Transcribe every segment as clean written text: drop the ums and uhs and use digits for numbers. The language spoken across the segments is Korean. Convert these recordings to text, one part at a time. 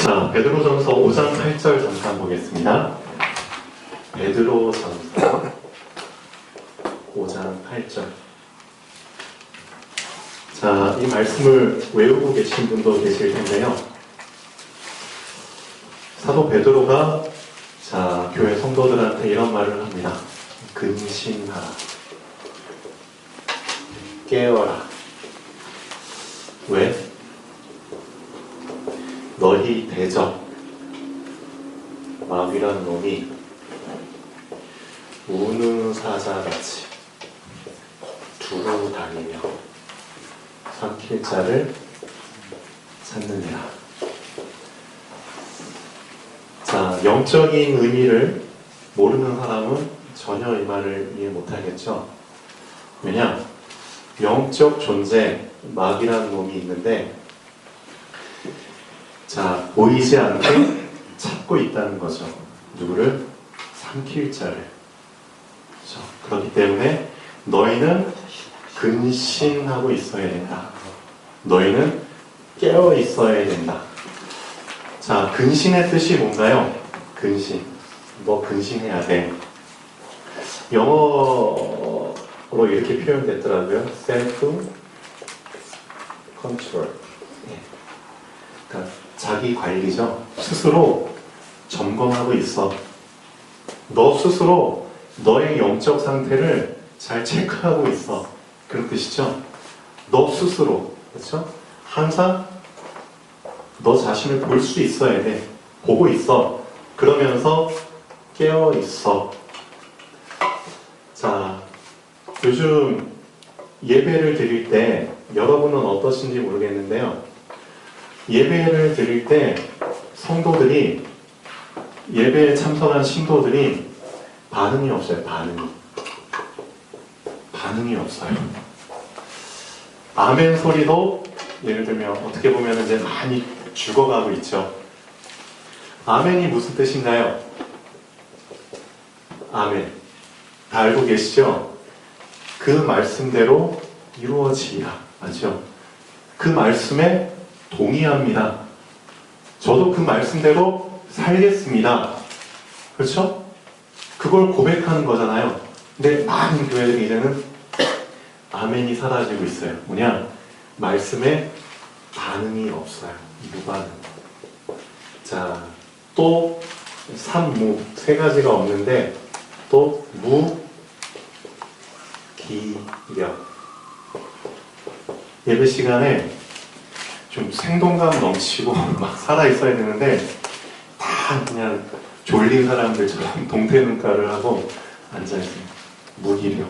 자, 베드로전서 5장 8절 잠깐 보겠습니다. 베드로전서 5장 8절. 자, 이 말씀을 외우고 계신 분도 계실 텐데요. 사도 베드로가 자, 교회 성도들한테 이런 말을 합니다. 근신하라. 깨어라. 왜? 너희 대적 마귀란 놈이 우는 사자같이 두루 다니며 삼킬 자를 찾느니라. 자, 영적인 의미를 모르는 사람은 전혀 이 말을 이해 못하겠죠. 왜냐? 영적 존재, 마귀라는 놈이 있는데, 자, 보이지 않게 찾고 있다는 거죠. 누구를? 삼킬 자를. 그렇죠? 그렇기 때문에 너희는 근신하고 있어야 된다. 너희는 깨어 있어야 된다. 자, 근신의 뜻이 뭔가요? 근신. 너 근신해야 돼. 영어로 이렇게 표현됐더라고요. self control. 그러니까 자기 관리죠. 스스로 점검하고 있어. 너 스스로 너의 영적 상태를 잘 체크하고 있어. 그런 뜻이죠. 너 스스로. 그렇죠? 항상 너 자신을 볼 수 있어야 돼. 보고 있어. 그러면서 깨어 있어. 자, 요즘 예배를 드릴 때 여러분은 어떠신지 모르겠는데요. 예배를 드릴 때 성도들이, 예배에 참석한 신도들이 반응이 없어요. 반응이 없어요. 아멘 소리도 예를 들면 어떻게 보면 이제 많이 죽어가고 있죠. 아멘이 무슨 뜻인가요? 아멘. 다 알고 계시죠? 그 말씀대로 이루어지리라. 맞죠? 그 말씀에 동의합니다. 저도 그 말씀대로 살겠습니다. 그렇죠? 그걸 고백하는 거잖아요. 근데 많은 교회들이 이제는 아멘이 사라지고 있어요. 뭐냐? 말씀에 반응이 없어요. 무반응. 자, 또 삼무 세 가지가 없는데 또 무기력. 예배 시간에 좀 생동감 넘치고 막 살아있어야 되는데 다 그냥 졸린 사람들처럼 동태 눈가를 하고 앉아있어요. 무기력.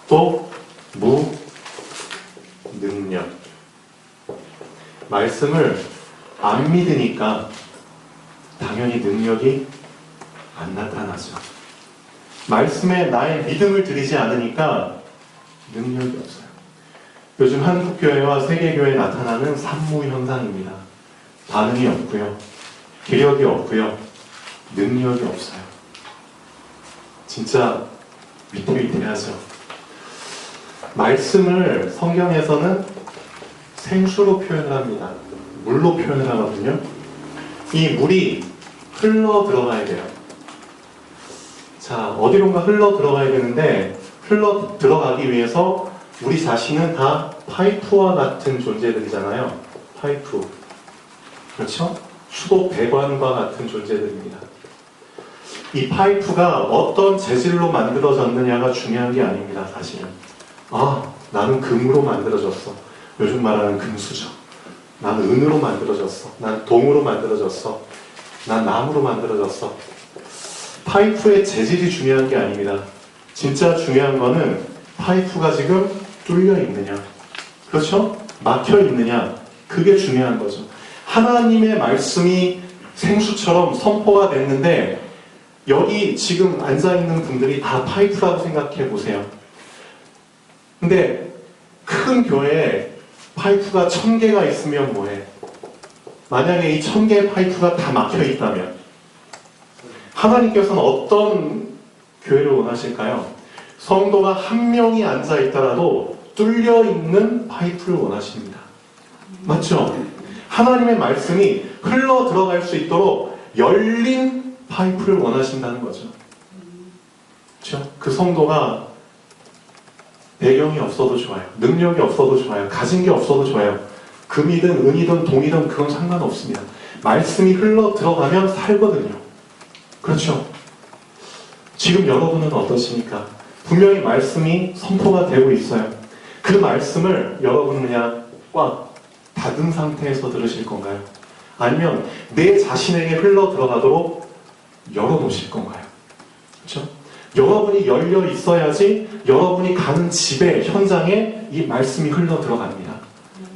또 무능력. 말씀을 안 믿으니까 당연히 능력이 안 나타나죠. 말씀에 나의 믿음을 들이지 않으니까 능력이 없어요. 요즘 한국교회와 세계교회에 나타나는 산무 현상입니다. 반응이 없고요. 기력이 없고요. 능력이 없어요. 진짜 위태위태하죠. 말씀을 성경에서는 생수로 표현을 합니다. 물로 표현을 하거든요. 이 물이 흘러 들어가야 돼요. 자, 어디론가 흘러 들어가야 되는데 흘러 들어가기 위해서 우리 자신은 다 파이프와 같은 존재들이잖아요. 파이프. 그렇죠? 수도 배관과 같은 존재들입니다. 이 파이프가 어떤 재질로 만들어졌느냐가 중요한 게 아닙니다. 사실은. 아, 나는 금으로 만들어졌어. 요즘 말하는 금수저. 난 은으로 만들어졌어. 난 동으로 만들어졌어. 난 나무로 만들어졌어. 파이프의 재질이 중요한 게 아닙니다. 진짜 중요한 거는 파이프가 지금 뚫려 있느냐, 그렇죠? 막혀 있느냐, 그게 중요한 거죠. 하나님의 말씀이 생수처럼 선포가 됐는데 여기 지금 앉아있는 분들이 다 파이프라고 생각해 보세요. 근데 큰 교회에 파이프가 1000개가 있으면 뭐해? 만약에 이 1000개의 파이프가 다 막혀 있다면 하나님께서는 어떤 교회를 원하실까요? 성도가 한 명이 앉아 있더라도 뚫려 있는 파이프를 원하십니다. 맞죠? 하나님의 말씀이 흘러 들어갈 수 있도록 열린 파이프를 원하신다는 거죠. 그렇죠? 그 성도가 배경이 없어도 좋아요. 능력이 없어도 좋아요. 가진 게 없어도 좋아요. 금이든 은이든 동이든 그건 상관없습니다. 말씀이 흘러 들어가면 살거든요. 그렇죠? 지금 여러분은 어떠십니까? 분명히 말씀이 선포가 되고 있어요. 그 말씀을 여러분은 그냥 꽉 닫은 상태에서 들으실 건가요? 아니면 내 자신에게 흘러 들어가도록 열어놓으실 건가요? 그렇죠? 여러분이 열려 있어야지 여러분이 가는 집에, 현장에 이 말씀이 흘러 들어갑니다.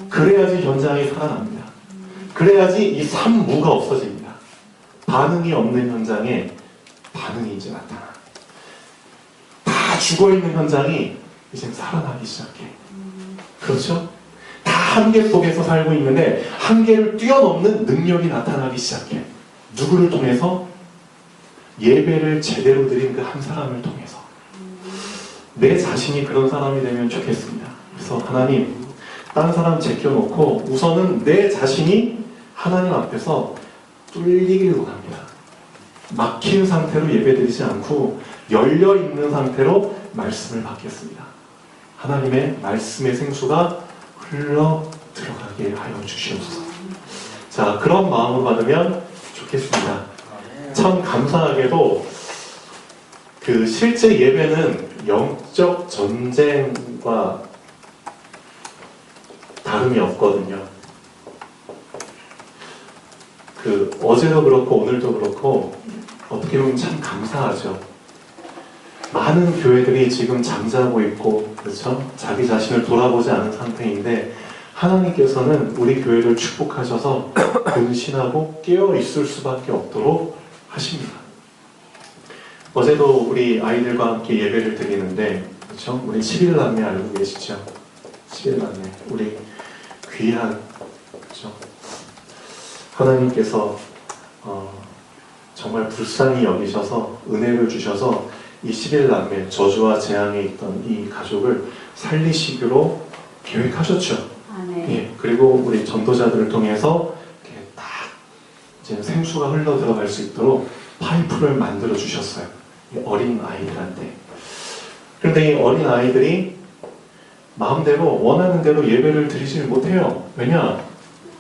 그래야지 현장이 살아납니다. 그래야지 이 산무가 없어집니다. 반응이 없는 현장에 반응이 이제 나타나. 다 죽어있는 현장이 이제 살아나기 시작해. 그렇죠? 다 한계 속에서 살고 있는데 한계를 뛰어넘는 능력이 나타나기 시작해. 누구를 통해서? 예배를 제대로 드린 그 한 사람을 통해서. 내 자신이 그런 사람이 되면 좋겠습니다. 그래서 하나님, 다른 사람 제껴놓고 우선은 내 자신이 하나님 앞에서 뚫리길 원합니다. 막힌 상태로 예배드리지 않고 열려있는 상태로 말씀을 받겠습니다. 하나님의 말씀의 생수가 흘러 들어가게 하여 주시옵소서. 자, 그런 마음으로 받으면 좋겠습니다. 참 감사하게도 그 실제 예배는 영적 전쟁과 다름이 없거든요. 그 어제도 그렇고 오늘도 그렇고 어떻게 보면 참 감사하죠. 많은 교회들이 지금 잠자고 있고, 그렇죠? 자기 자신을 돌아보지 않은 상태인데 하나님께서는 우리 교회를 축복하셔서 근신하고 깨어 있을 수밖에 없도록 하십니다. 어제도 우리 아이들과 함께 예배를 드리는데, 그렇죠? 우리 11남매 알고 계시죠? 11남매, 우리 귀한, 그렇죠? 하나님께서 정말 불쌍히 여기셔서 은혜를 주셔서 이 11남매, 저주와 재앙에 있던 이 가족을 살리시기로 계획하셨죠. 예, 그리고 우리 전도자들을 통해서 이렇게 딱 이제 생수가 흘러 들어갈 수 있도록 파이프를 만들어 주셨어요. 이 어린 아이들한테. 그런데 이 어린 아이들이 마음대로 원하는 대로 예배를 드리질 못해요. 왜냐?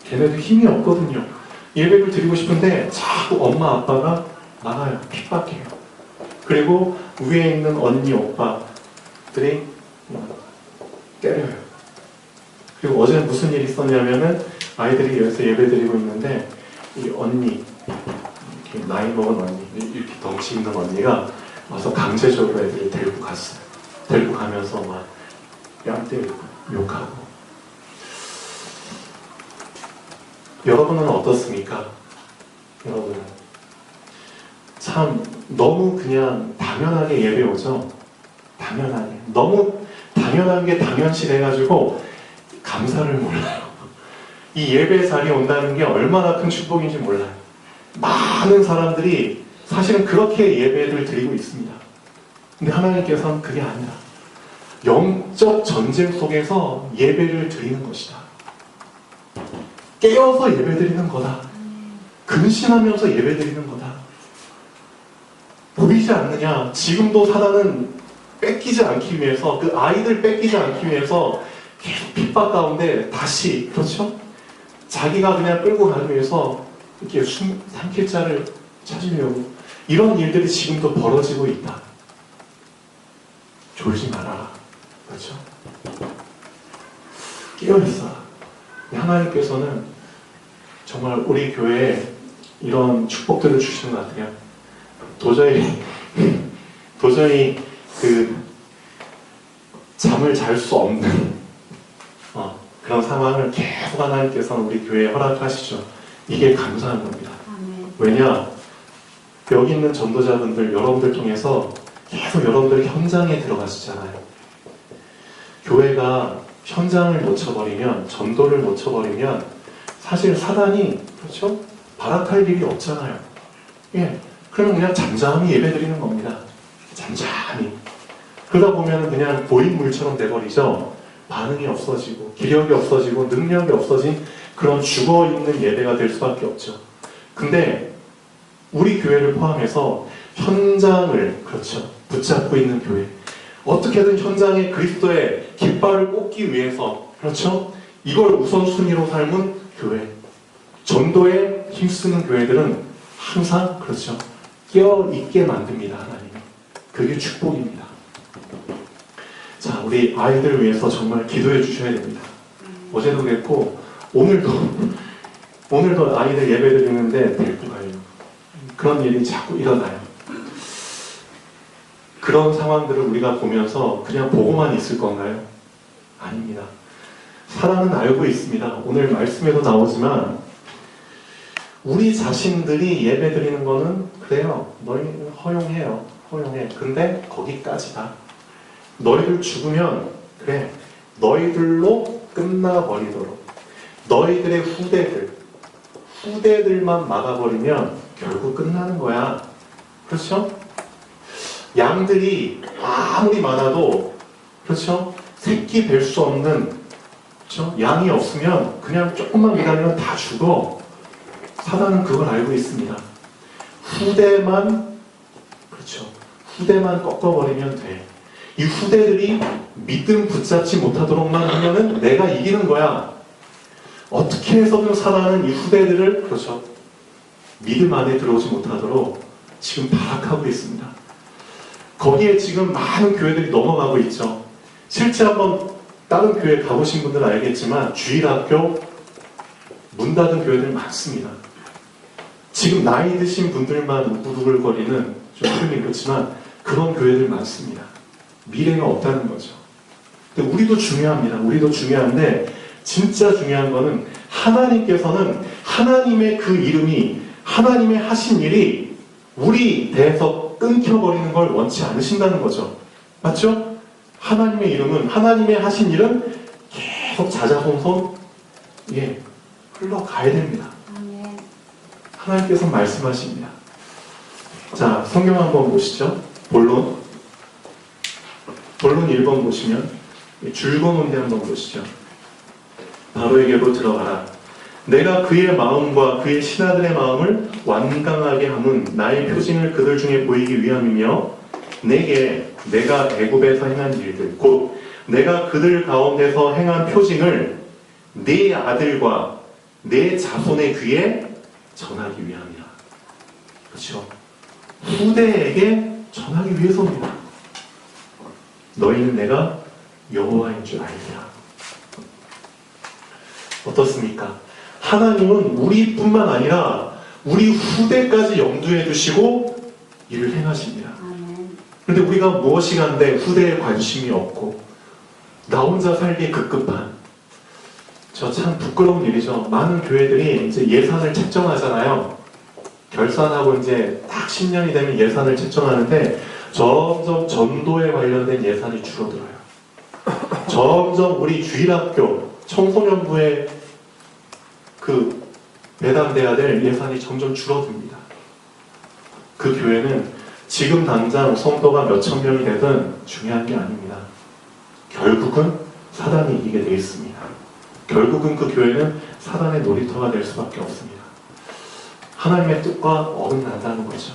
걔네들 힘이 없거든요. 예배를 드리고 싶은데 자꾸 엄마 아빠가 나가요. 핍박해요. 그리고 위에 있는 언니 오빠들이 때려요. 그리고 어제 무슨 일이 있었냐면은 아이들이 여기서 예배 드리고 있는데 이 언니, 이렇게 나이 먹은 언니, 이렇게 덩치 있는 언니가 와서 강제적으로 애들을 데리고 갔어요. 데리고 가면서 막 뺨 때리고 욕하고. 여러분은 어떻습니까? 여러분은 참 너무 그냥 당연하게 예배 오죠? 당연하게. 너무 당연한 게 당연시 돼가지고 감사를 몰라요. 이 예배 자리에 온다는 게 얼마나 큰 축복인지 몰라요. 많은 사람들이 사실은 그렇게 예배를 드리고 있습니다. 근데 하나님께서는 그게 아니라 영적 전쟁 속에서 예배를 드리는 것이다. 깨어서 예배 드리는 거다. 근신하면서 예배 드리는 거다. 보이지 않느냐? 지금도 사단은 뺏기지 않기 위해서, 그 아이들 뺏기지 않기 위해서 계속 핍박 가운데 다시, 그렇죠? 자기가 그냥 끌고 가기 위해서 이렇게 삼킬 자를 찾으려고 이런 일들이 지금도 벌어지고 있다. 졸지 말아라. 그렇죠? 깨어있어. 하나님께서는 정말 우리 교회에 이런 축복들을 주시는 것 같아요. 도저히 그 잠을 잘 수 없는 그런 상황을 계속 하나님께서는 우리 교회에 허락하시죠. 이게 감사한 겁니다. 왜냐? 여기 있는 전도자분들, 여러분들 통해서 계속 여러분들이 현장에 들어가시잖아요. 교회가 현장을 놓쳐버리면, 전도를 놓쳐버리면 사실 사단이, 그렇죠? 발악할 일이 없잖아요. 예, 그러면 그냥 잠잠히 예배드리는 겁니다. 잠잠히. 그러다 보면 그냥 고인물처럼 돼버리죠. 반응이 없어지고 기력이 없어지고 능력이 없어진 그런 죽어있는 예배가 될 수밖에 없죠. 근데 우리 교회를 포함해서 현장을 그렇죠 붙잡고 있는 교회, 어떻게든 현장에 그리스도의 깃발을 꽂기 위해서 그렇죠 이걸 우선순위로 삶은 교회, 전도에 힘쓰는 교회들은 항상 그렇죠 깨어있게 만듭니다. 하나님이. 그게 축복입니다. 자, 우리 아이들을 위해서 정말 기도해 주셔야 됩니다. 어제도 그랬고 오늘도 아이들 예배 드리는데 데리고 가요. 그런 일이 자꾸 일어나요. 그런 상황들을 우리가 보면서 그냥 보고만 있을 건가요? 아닙니다. 사랑은 알고 있습니다. 오늘 말씀에도 나오지만 우리 자신들이 예배 드리는 거는 그래요. 너희는 허용해요. 허용해. 근데 거기까지다. 너희들 죽으면 그래. 너희들로 끝나버리도록. 너희들의 후대들만 막아버리면 결국 끝나는 거야. 그렇죠? 양들이 아무리 많아도 그렇죠? 새끼 뵐 수 없는 그렇죠? 양이 없으면 그냥 조금만 기다리면 다 죽어. 사단은 그걸 알고 있습니다. 후대만 그렇죠. 후대만 꺾어버리면 돼. 이 후대들이 믿음 붙잡지 못하도록만 하면은 내가 이기는 거야. 어떻게 해서든 사단은 이 후대들을 그렇죠. 믿음 안에 들어오지 못하도록 지금 발악하고 있습니다. 거기에 지금 많은 교회들이 넘어가고 있죠. 실제 한번 다른 교회 가보신 분들은 알겠지만 주일학교 문 닫은 교회들 많습니다. 지금 나이 드신 분들만 우글우글거리는 좀 표현이 그렇지만 그런 교회들 많습니다. 미래가 없다는 거죠. 근데 우리도 중요합니다. 우리도 중요한데 진짜 중요한 거는 하나님께서는 하나님의 그 이름이 하나님의 하신 일이 우리 대해서 끊겨버리는 걸 원치 않으신다는 거죠. 맞죠? 하나님의 이름은 하나님의 하신 일은 계속 자자손손 흘러가야 됩니다. 하나님께서 말씀하십니다. 자, 성경 한번 보시죠. 본론 1번 보시면 줄거문대 한번 보시죠. 바로에게로 들어가라. 내가 그의 마음과 그의 신하들의 마음을 완강하게 함은 나의 표징을 그들 중에 보이기 위함이며 내가 애굽에서 행한 일들 곧 내가 그들 가운데서 행한 표징을 네 아들과 네 자손의 귀에 전하기 위함이라. 그렇죠? 후대에게 전하기 위해서입니다. 너희는 내가 여호와인 줄 알리라. 어떻습니까? 하나님은 우리뿐만 아니라 우리 후대까지 염두에 두시고 일을 행하십니다. 그런데 우리가 무엇이 간데 후대에 관심이 없고 나 혼자 살기에 급급한 저 참 부끄러운 일이죠. 많은 교회들이 이제 예산을 책정하잖아요. 결산하고 이제 딱 10년이 되면 예산을 책정하는데 점점 전도에 관련된 예산이 줄어들어요. 점점 우리 주일학교 청소년부에 그 배당돼야 될 예산이 점점 줄어듭니다. 그 교회는 지금 당장 성도가 몇천 명이 되든 중요한 게 아닙니다. 결국은 사단이 이기게 되어 있습니다. 결국은 그 교회는 사단의 놀이터가 될 수밖에 없습니다. 하나님의 뜻과 어긋난다는 거죠.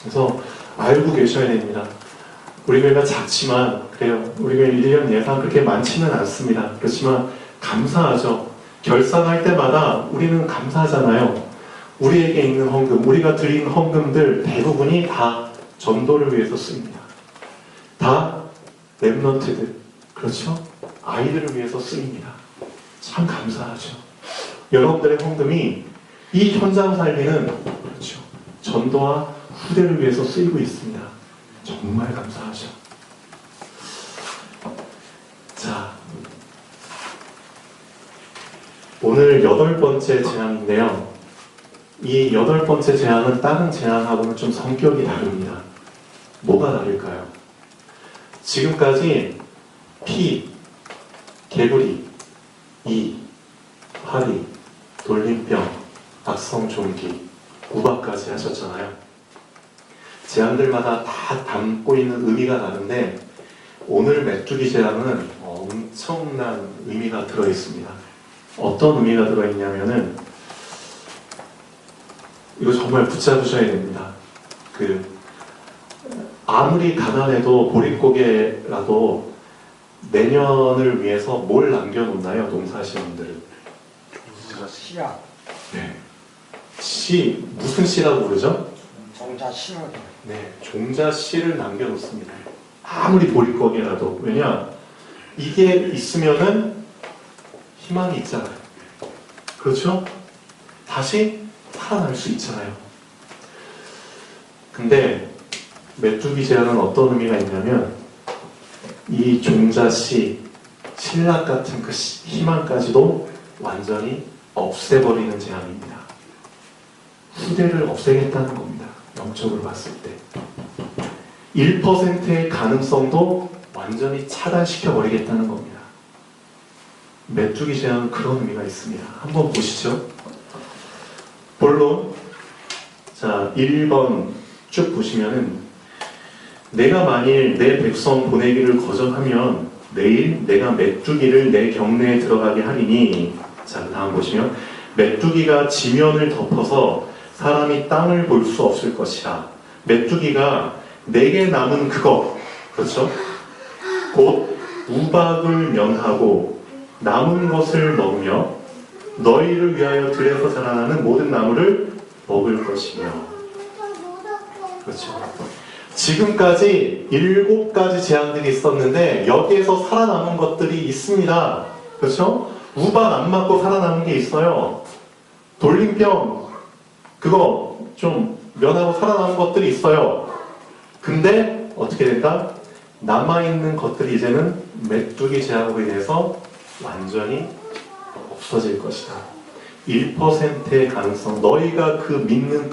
그래서 알고 계셔야 됩니다. 우리 교회가 작지만 그래요. 우리 교회 1년 예산 그렇게 많지는 않습니다. 그렇지만 감사하죠. 결산할 때마다 우리는 감사하잖아요. 우리에게 있는 헌금, 우리가 드린 헌금들 대부분이 다 전도를 위해서 쓰입니다. 다 랩런트들, 그렇죠? 아이들을 위해서 쓰입니다. 참 감사하죠. 여러분들의 헌금이 이 현장 살리는 그렇죠. 전도와 후대를 위해서 쓰이고 있습니다. 정말 감사하죠. 자, 오늘 8번째 제안인데요. 이 8번째 제안은 다른 제안하고는 좀 성격이 다릅니다. 뭐가 다를까요? 지금까지 피, 개구리, 이, 파리, 돌림병, 악성종기, 우박까지 하셨잖아요. 제안들마다 다 담고 있는 의미가 다른데 오늘 메뚜기 제안은 엄청난 의미가 들어있습니다. 어떤 의미가 들어있냐면은 이거 정말 붙잡으셔야 됩니다. 아무리 가난해도 보릿고개라도 내년을 위해서 뭘 남겨놓나요? 농사하시는 분들은. 씨야. 네. 씨, 무슨 씨라고 부르죠? 종자 씨를. 네, 종자 씨를 남겨놓습니다. 아무리 보릿고개라도. 왜냐? 이게 있으면은 희망이 있잖아요. 그렇죠? 다시 살아날 수 있잖아요. 근데 메뚜기 제안은 어떤 의미가 있냐면 이 종자 씨, 신락 같은 그 희망까지도 완전히 없애버리는 제안입니다. 후대를 없애겠다는 겁니다. 영적으로 봤을 때. 1%의 가능성도 완전히 차단시켜버리겠다는 겁니다. 메뚜기 제안은 그런 의미가 있습니다. 한번 보시죠. 본론. 자, 1번 쭉 보시면은 내가 만일 내 백성 보내기를 거절하면 내일 내가 메뚜기를 내 경내에 들어가게 하리니. 자, 다음 보시면 메뚜기가 지면을 덮어서 사람이 땅을 볼 수 없을 것이라. 메뚜기가 내게 남은 그것, 그렇죠? 곧 우박을 면하고 남은 것을 먹으며 너희를 위하여 들에서 자라나는 모든 나무를 먹을 것이며. 그렇죠? 지금까지 7가지 재앙들이 있었는데 여기에서 살아남은 것들이 있습니다. 그렇죠? 우박 안 맞고 살아남은 게 있어요. 돌림병 그거 좀 면하고 살아남은 것들이 있어요. 근데 어떻게 될까? 남아있는 것들이 이제는 메뚜기 제약으로 인해서 완전히 없어질 것이다. 1%의 가능성, 너희가 믿는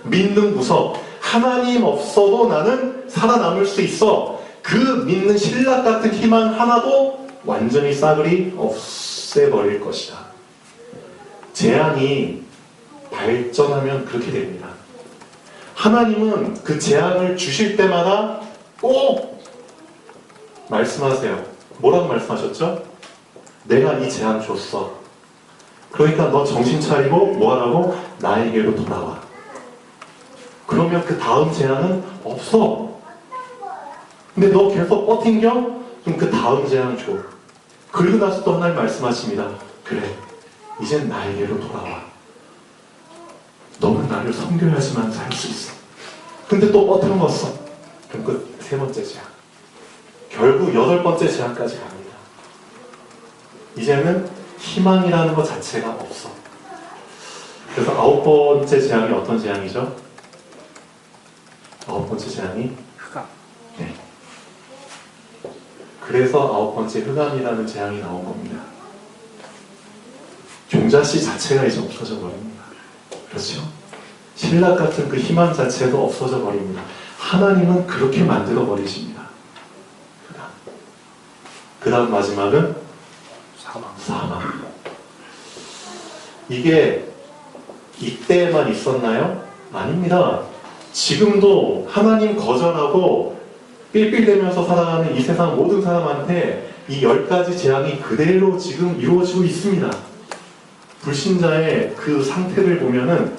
믿는 구석, 하나님 없어도 나는 살아남을 수 있어. 그 믿는 신락 같은 희망 하나도 완전히 싸그리 없애버릴 것이다. 재앙이 발전하면 그렇게 됩니다. 하나님은 그 재앙을 주실 때마다 꼭 말씀하세요. 뭐라고 말씀하셨죠? 내가 이 재앙 줬어. 그러니까 너 정신 차리고 뭐하라고? 나에게로 돌아와. 그러면 그 다음 재앙은 없어. 근데 너 계속 버틴겨? 그럼 그 다음 재앙 줘. 그리고 나서 또 하나님 말씀하십니다. 그래, 이젠 나에게로 돌아와. 너는 나를 섬겨야지만 살 수 있어. 근데 또 버텨먹었어. 그럼 그 3번째 재앙. 결국 8번째 재앙까지 갑니다. 이제는 희망이라는 것 자체가 없어. 그래서 9번째 재앙이 어떤 재앙이죠? 9번째 재앙이 흑암. 네. 그래서 9번째 흑암이라는 재앙이 나온 겁니다. 종자씨 자체가 이제 없어져 버립니다. 그렇죠? 신락 같은 그 희망 자체도 없어져 버립니다. 하나님은 그렇게 만들어 버리십니다. 그 다음 마지막은 사망. 이게 이때만 있었나요? 아닙니다. 지금도 하나님 거절하고 삘삘대면서 살아가는 이 세상 모든 사람한테 이 10가지 재앙이 그대로 지금 이루어지고 있습니다. 불신자의 그 상태를 보면은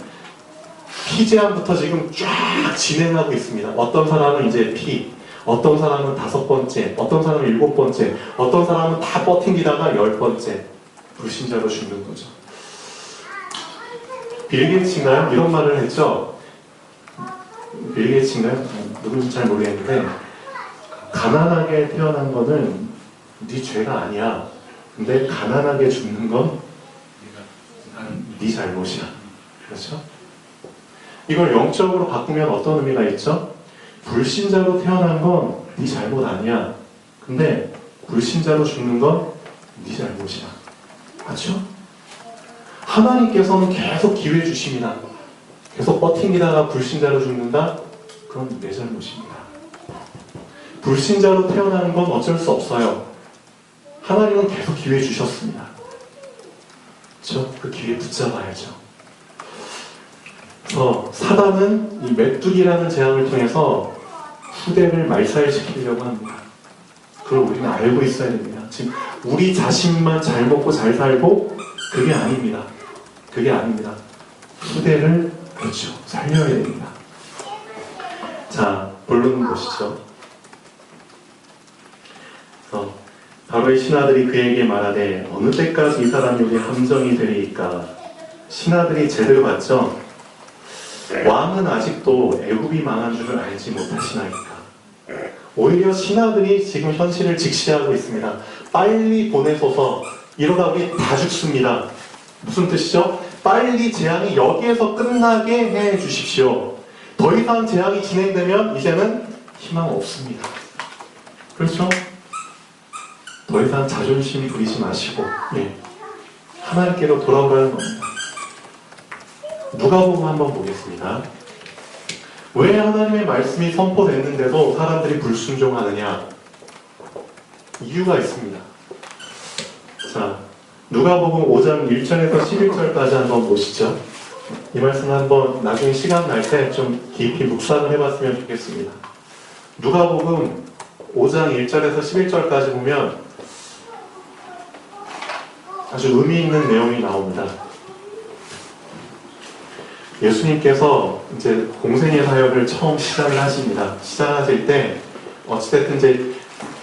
피재앙부터 지금 쫙 진행하고 있습니다. 어떤 사람은 이제 피, 어떤 사람은 5번째, 어떤 사람은 7번째, 어떤 사람은 다 버팅기다가 10번째 불신자로 죽는 거죠. 빌 게이츠인가요? 이런 말을 했죠. 빌 게이츠인가요? 누군지 잘 모르겠는데 가난하게 태어난 거는 네 죄가 아니야. 근데 가난하게 죽는 건 네 잘못이야. 그렇죠? 이걸 영적으로 바꾸면 어떤 의미가 있죠? 불신자로 태어난 건 네 잘못 아니야. 근데 불신자로 죽는 건 네 잘못이야. 맞죠? 하나님께서는 계속 기회 주십니다. 계속 버팅기다가 불신자로 죽는다? 그건 내 잘못입니다. 불신자로 태어나는 건 어쩔 수 없어요. 하나님은 계속 기회 주셨습니다. 그렇죠? 그 기회 붙잡아야죠. 그래서 사단은 이 메뚜기라는 재앙을 통해서 후대를 말살시키려고 합니다. 그걸 우리는 알고 있어야 됩니다. 지금 우리 자신만 잘 먹고 잘 살고 그게 아닙니다. 그게 아닙니다. 후대를 그렇죠. 살려야 됩니다. 자, 본론 보시죠. 바로 이 신하들이 그에게 말하되 어느 때까지 이 사람이 우리 함정이 되리이까. 신하들이 제대로 봤죠. 왕은 아직도 애굽이 망한 줄을 알지 못하시나이까. 오히려 신하들이 지금 현실을 직시하고 있습니다. 빨리 보내소서. 이러다 우리 다 죽습니다. 무슨 뜻이죠? 빨리 재앙이 여기에서 끝나게 해 주십시오. 더 이상 재앙이 진행되면 이제는 희망 없습니다. 그렇죠? 더 이상 자존심 부리지 마시고 하나님께로 돌아오라는 겁니다. 누가복음 한번 보겠습니다. 왜 하나님의 말씀이 선포됐는데도 사람들이 불순종하느냐? 이유가 있습니다. 자, 누가복음 5장 1절에서 11절까지 한번 보시죠. 이 말씀 한번 나중에 시간 날 때 좀 깊이 묵상을 해봤으면 좋겠습니다. 누가복음 5장 1절에서 11절까지 보면 아주 의미 있는 내용이 나옵니다. 예수님께서 이제 공생의 사역을 처음 시작을 하십니다. 시작하실 때 어찌됐든 이제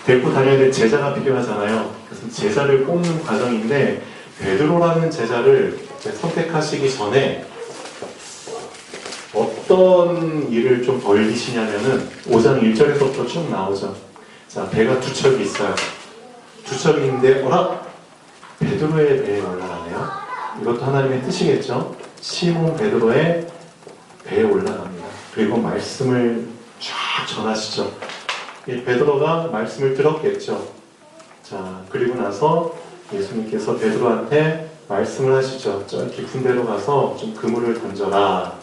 데리고 다녀야 될 제자가 필요하잖아요. 그래서 제자를 뽑는 과정인데 베드로라는 제자를 이제 선택하시기 전에 어떤 일을 좀 벌리시냐면은 5장 1절에서부터 쭉 나오죠. 자, 배가 두 척이 있어요. 두 척이 있는데 베드로의 배에 올라가네요. 이것도 하나님의 뜻이겠죠. 시몬 베드로의 배에 올라갑니다. 그리고 말씀을 쫙 전하시죠. 이 베드로가 말씀을 들었겠죠. 자, 그리고 나서 예수님께서 베드로한테 말씀을 하시죠. 저 깊은 데로 가서 좀 그물을 던져라.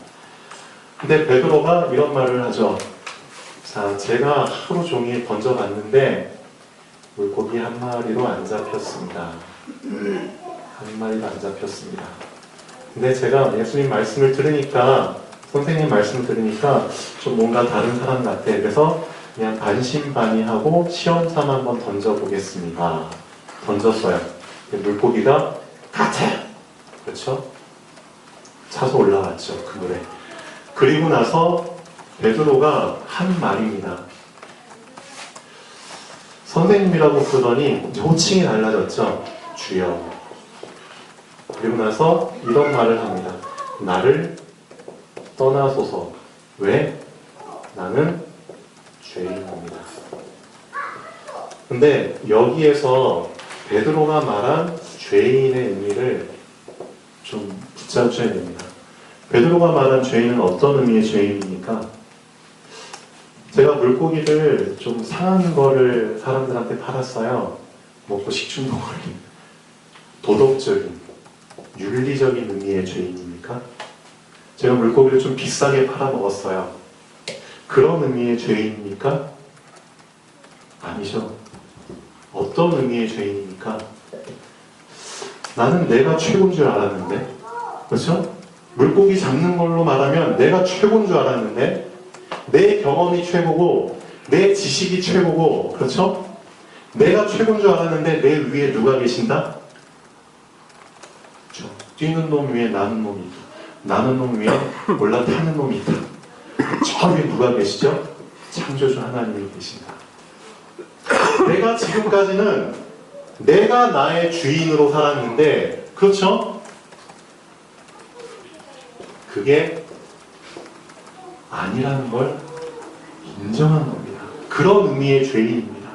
근데 베드로가 이런 말을 하죠. 자, 제가 하루 종일 던져봤는데 물고기 한 마리도 안 잡혔습니다. 한 마리도 안 잡혔습니다. 근데 제가 예수님 말씀을 들으니까, 선생님 말씀을 들으니까 좀 뭔가 다른 사람 같아. 그래서 그냥 반신반의하고 시험삼 한번 던져보겠습니다. 던졌어요. 물고기가 같아! 그렇죠? 차서 올라왔죠, 그물에. 그리고 나서 베드로가 한 말입니다. 선생님이라고 부르더니 이제 호칭이 달라졌죠. 주여. 그리고 나서 이런 말을 합니다. 나를 떠나소서. 왜? 나는 죄인입니다. 근데 여기에서 베드로가 말한 죄인의 의미를 좀 붙잡으셔야 됩니다. 베드로가 말한 죄인은 어떤 의미의 죄인입니까? 제가 물고기를 좀 상한 거를 사람들한테 팔았어요. 먹고 식중독 걸린 도덕적인, 윤리적인 의미의 죄인입니까? 제가 물고기를 좀 비싸게 팔아먹었어요. 그런 의미의 죄인입니까? 아니죠. 어떤 의미의 죄인입니까? 나는 내가 최고인 줄 알았는데, 그렇죠? 물고기 잡는 걸로 말하면 내가 최고인 줄 알았는데, 내 경험이 최고고, 내 지식이 최고고, 그렇죠? 내가 최고인 줄 알았는데 내 위에 누가 계신다? 그렇죠? 뛰는 놈 위에 나는 놈이 있다. 나는 놈 위에 올라타는 놈이 있다. 저 위에 누가 계시죠? 창조주 하나님이 계신다. 내가 지금까지는 내가 나의 주인으로 살았는데, 그렇죠? 그게 아니라는 걸 인정한 겁니다. 그런 의미의 죄인입니다.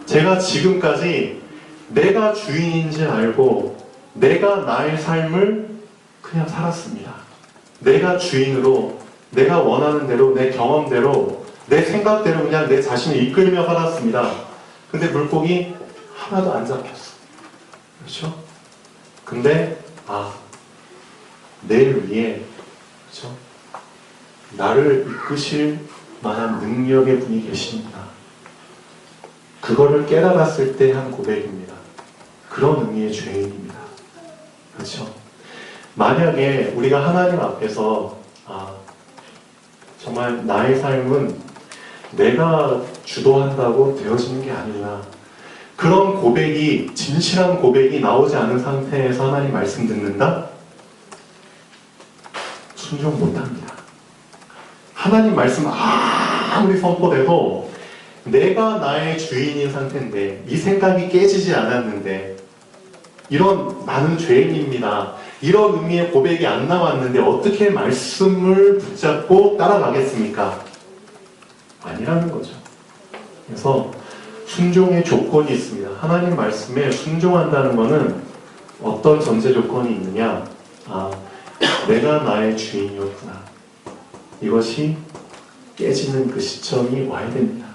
제가 지금까지 내가 주인인지 알고 내가 나의 삶을 그냥 살았습니다. 내가 주인으로, 내가 원하는 대로, 내 경험대로, 내 생각대로 그냥 내 자신을 이끌며 살았습니다. 근데 물고기 하나도 안 잡혔어. 그렇죠? 근데 내 위에, 그렇죠? 나를 이끄실 만한 능력의 분이 계십니다. 그거를 깨달았을 때 한 고백입니다. 그런 의미의 죄인입니다. 그렇죠? 만약에 우리가 하나님 앞에서 정말 나의 삶은 내가 주도한다고 되어지는 게 아니구나. 그런 고백이, 진실한 고백이 나오지 않은 상태에서 하나님 말씀 듣는다? 순종 못합니다. 하나님 말씀 아무리 선포돼도 내가 나의 주인인 상태인데, 이 생각이 깨지지 않았는데, 이런 나는 죄인입니다, 이런 의미의 고백이 안 나왔는데 어떻게 말씀을 붙잡고 따라가겠습니까? 아니라는 거죠. 그래서 순종의 조건이 있습니다. 하나님 말씀에 순종한다는 것은 어떤 전제 조건이 있느냐? 내가 나의 주인이었구나. 이것이 깨지는 그 시점이 와야 됩니다.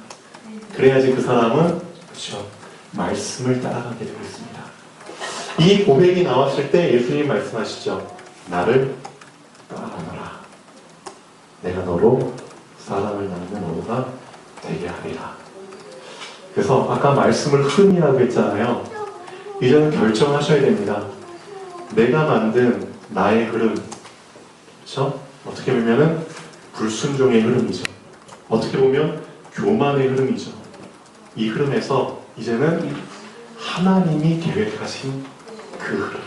그래야지 그 사람은, 그렇죠, 말씀을 따라가게 되고 있습니다. 이 고백이 나왔을 때 예수님 말씀하시죠. 나를 따라가너라. 내가 너로 사람을 낳는 어부가 되게 하리라. 그래서 아까 말씀을 흐름이라고 했잖아요. 이제는 결정하셔야 됩니다. 내가 만든 나의 흐름, 그렇죠? 어떻게 보면은 불순종의 흐름이죠. 어떻게 보면 교만의 흐름이죠. 이 흐름에서 이제는 하나님이 계획하신 그 흐름,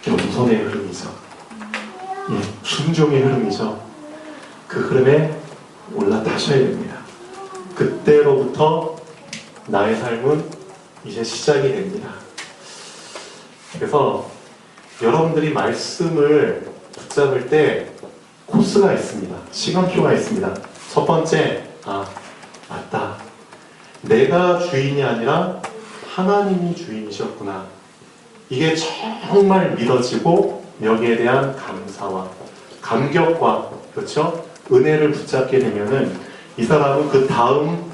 겸손의 흐름이죠. 순종의 흐름이죠. 그 흐름에 올라타셔야 됩니다. 그때로부터 나의 삶은 이제 시작이 됩니다. 그래서 여러분들이 말씀을 붙잡을 때 코스가 있습니다. 시간표가 있습니다. 첫 번째, 맞다. 내가 주인이 아니라 하나님이 주인이셨구나. 이게 정말 믿어지고 여기에 대한 감사와 감격과, 그렇죠, 은혜를 붙잡게 되면은 이 사람은 그 다음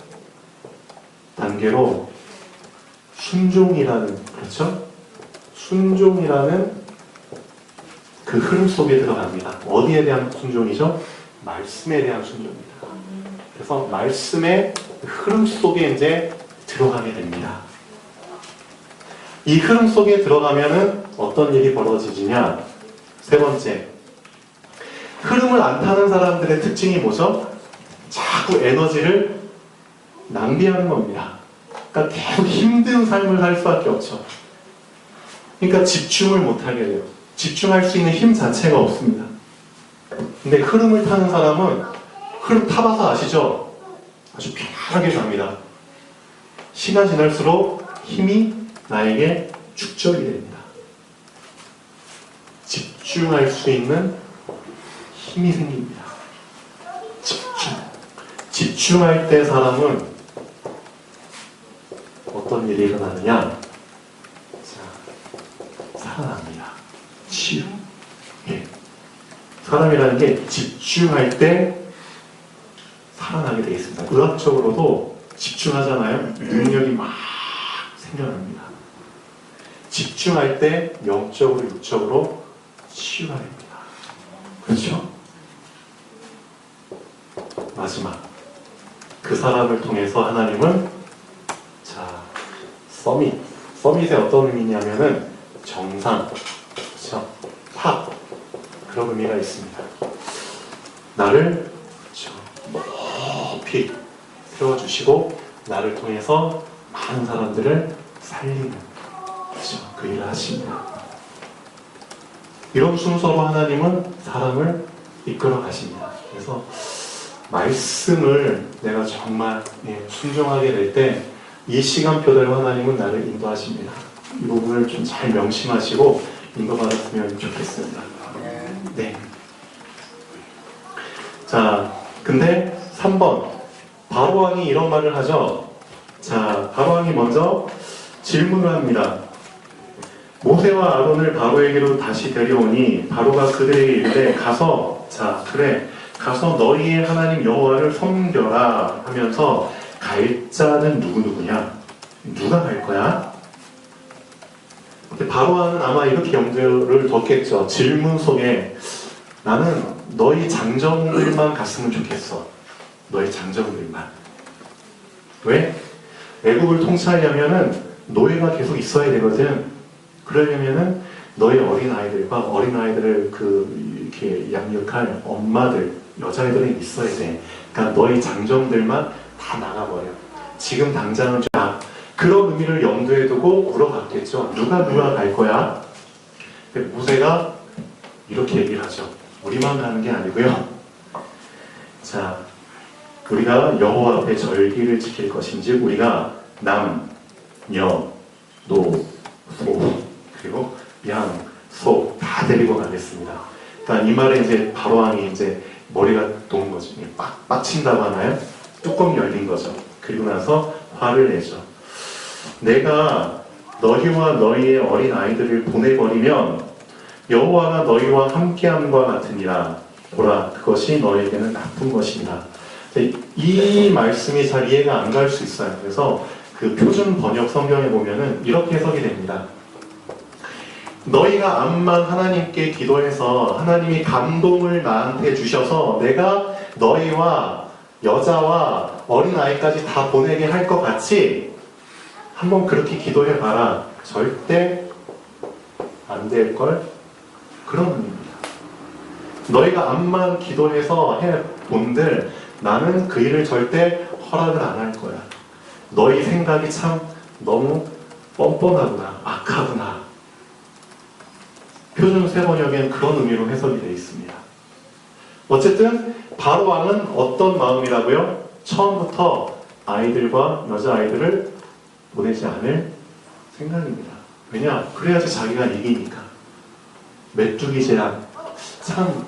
단계로 순종이라는, 그렇죠, 순종이라는 그 흐름 속에 들어갑니다. 어디에 대한 순종이죠? 말씀에 대한 순종입니다. 그래서 말씀의 흐름 속에 이제 들어가게 됩니다. 이 흐름 속에 들어가면은 어떤 일이 벌어지느냐? 세 번째, 흐름을 안 타는 사람들의 특징이 뭐죠? 자꾸 에너지를 낭비하는 겁니다. 그러니까 계속 힘든 삶을 살 수밖에 없죠. 그러니까 집중을 못하게 돼요. 집중할 수 있는 힘 자체가 없습니다. 근데 흐름을 타는 사람은, 흐름 타봐서 아시죠? 아주 편하게 갑니다. 시간 지날수록 힘이 나에게 축적이 됩니다. 집중할 수 있는 힘이 생깁니다. 집중할 때 사람은 어떤 일이 일어나느냐? 살아납니다. 치유. 사람이라는 게 집중할 때 살아나게 되어 있습니다. 의학적으로도 집중하잖아요. 능력이 막 생겨납니다. 집중할 때 영적으로, 육적으로 치유가 됩니다. 그렇죠? 마지막, 그 사람을 통해서 하나님은, 서밋의 어떤 의미냐면은 정상, 그렇죠? 탑, 그런 의미가 있습니다. 나를, 그렇죠, 높이 세워주시고 나를 통해서 많은 사람들을 살리는, 그렇죠, 그 일을 하십니다. 이런 순서로 하나님은 사람을 이끌어 가십니다. 그래서 말씀을 내가 정말 순종하게 될 때 이 시간표대로 하나님은 나를 인도하십니다. 이 부분을 좀 잘 명심하시고 인도받았으면 좋겠습니다. 네. 자, 근데 3번, 바로왕이 이런 말을 하죠. 자, 바로왕이 먼저 질문을 합니다. 모세와 아론을 바로에게로 다시 데려오니 바로가 그들에게 이르되 가서, 가서 너희의 하나님 여호와를 섬겨라 하면서 갈 자는 누구냐? 누가 갈 거야? 근데 바로왕은 아마 이렇게 염두를 뒀겠죠. 질문 속에 나는 너희 장정들만 갔으면 좋겠어. 너희 장정들만. 왜? 애국을 통치하려면은 노예가 계속 있어야 되거든. 그러려면은 너희 어린아이들과 어린아이들을 이렇게 양육할 엄마들, 여자애들은 있어야 돼. 그러니까 너희 장정들만 다 나가버려. 지금 당장은 그런 의미를 염두에 두고 물어봤겠죠. 누가 갈 거야? 근데 모세가 이렇게 얘기를 하죠. 우리만 가는 게 아니고요. 자, 우리가 여호와 앞에 절기를 지킬 것인지 우리가 남, 여, 노, 소 그리고 양, 소 다 데리고 가겠습니다. 그러니까 이 말에 이제 바로왕이 이제 머리가 돈 거죠. 빡친다고 하나요? 뚜껑이 열린 거죠. 그리고 나서 화를 내죠. 내가 너희와 너희의 어린 아이들을 보내버리면 여호와가 너희와 함께함과 같으니라. 보라, 그것이 너희에게는 나쁜 것이니라. 이 말씀이 잘 이해가 안 갈 수 있어요. 그래서 그 표준 번역 성경에 보면은 이렇게 해석이 됩니다. 너희가 암만 하나님께 기도해서 하나님이 감동을 나한테 주셔서 내가 너희와 여자와 어린아이까지 다 보내게 할 것 같이 한번 그렇게 기도해봐라. 절대 안 될걸? 그런 의미입니다. 너희가 암만 기도해서 해본들 나는 그 일을 절대 허락을 안 할 거야. 너희 생각이 참 너무 뻔뻔하구나, 악하구나. 표준 세번역엔 그런 의미로 해석이 되어 있습니다. 어쨌든 바로왕은 어떤 마음이라고요? 처음부터 아이들과 여자아이들을 보내지 않을 생각입니다. 왜냐? 그래야지 자기가 이기니까. 메뚜기 재앙. 참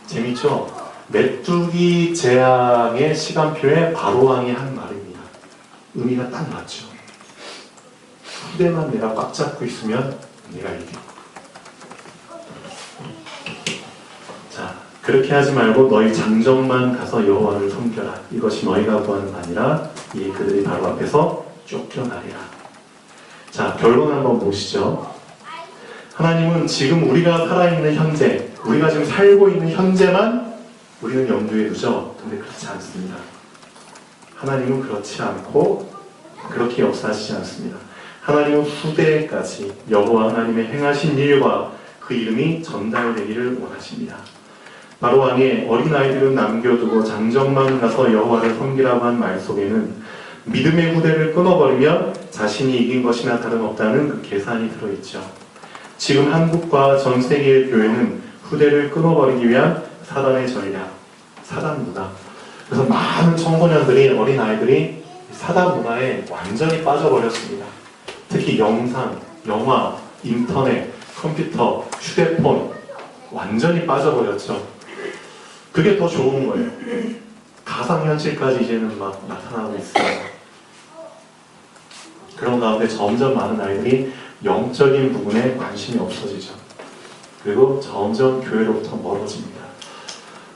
재밌죠? 메뚜기 재앙의 시간표에 바로왕이 한 말입니다. 의미가 딱 맞죠. 후대만 내가 꽉 잡고 있으면 내가 이겨. 자, 그렇게 하지 말고 너희 장정만 가서 여호와를 섬겨라. 이것이 너희가 구하는 바 아니라 이 그들이 바로 앞에서 쫓겨나리라. 자, 결론 한번 보시죠. 하나님은 지금 우리가 살아있는 현재, 우리가 지금 살고 있는 현재만 우리는 염두에 두죠. 근데 그렇지 않습니다. 하나님은 그렇지 않고 그렇게 역사하시지 않습니다. 하나님은 후대까지 여호와 하나님의 행하신 일과 그 이름이 전달되기를 원하십니다. 바로왕의 어린아이들은 남겨두고 장정만 가서 여호와를 섬기라고 한 말 속에는 믿음의 후대를 끊어버리면 자신이 이긴 것이나 다름없다는 그 계산이 들어있죠. 지금 한국과 전 세계의 교회는 후대를 끊어버리기 위한 사단의 전략, 사단 문화. 그래서 많은 청소년들이, 어린아이들이 사단 문화에 완전히 빠져버렸습니다. 특히 영상, 영화, 인터넷, 컴퓨터, 휴대폰 완전히 빠져버렸죠. 그게 더 좋은 거예요. 가상현실까지 이제는 막 나타나고 있어요. 그런 가운데 점점 많은 아이들이 영적인 부분에 관심이 없어지죠. 그리고 점점 교회로부터 멀어집니다.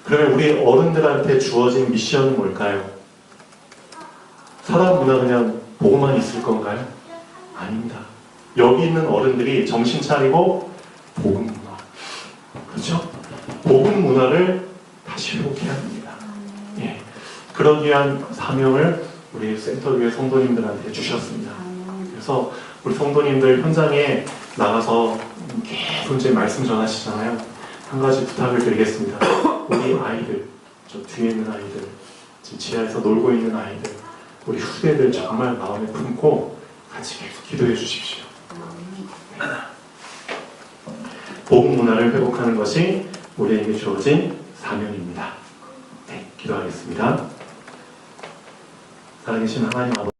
그러면 우리 어른들한테 주어진 미션은 뭘까요? 사람 문화 그냥 보고만 있을 건가요? 아닙니다. 여기 있는 어른들이 정신 차리고 복음 문화, 그렇죠? 복음 문화를 다시 회복해야 합니다. 예. 그러기 위한 사명을 우리 센터교회 성도님들한테 주셨습니다. 그래서 우리 성도님들 현장에 나가서 계속 이제 말씀 전하시잖아요. 한 가지 부탁을 드리겠습니다. 우리 아이들, 저 뒤에 있는 아이들, 지금 지하에서 놀고 있는 아이들, 우리 후대들 정말 마음에 품고 같이 계속 기도해 주십시오. 복음 문화를 회복하는 것이 우리에게 주어진 사명입니다. 네, 기도하겠습니다. 살아계신 하나님 아버지,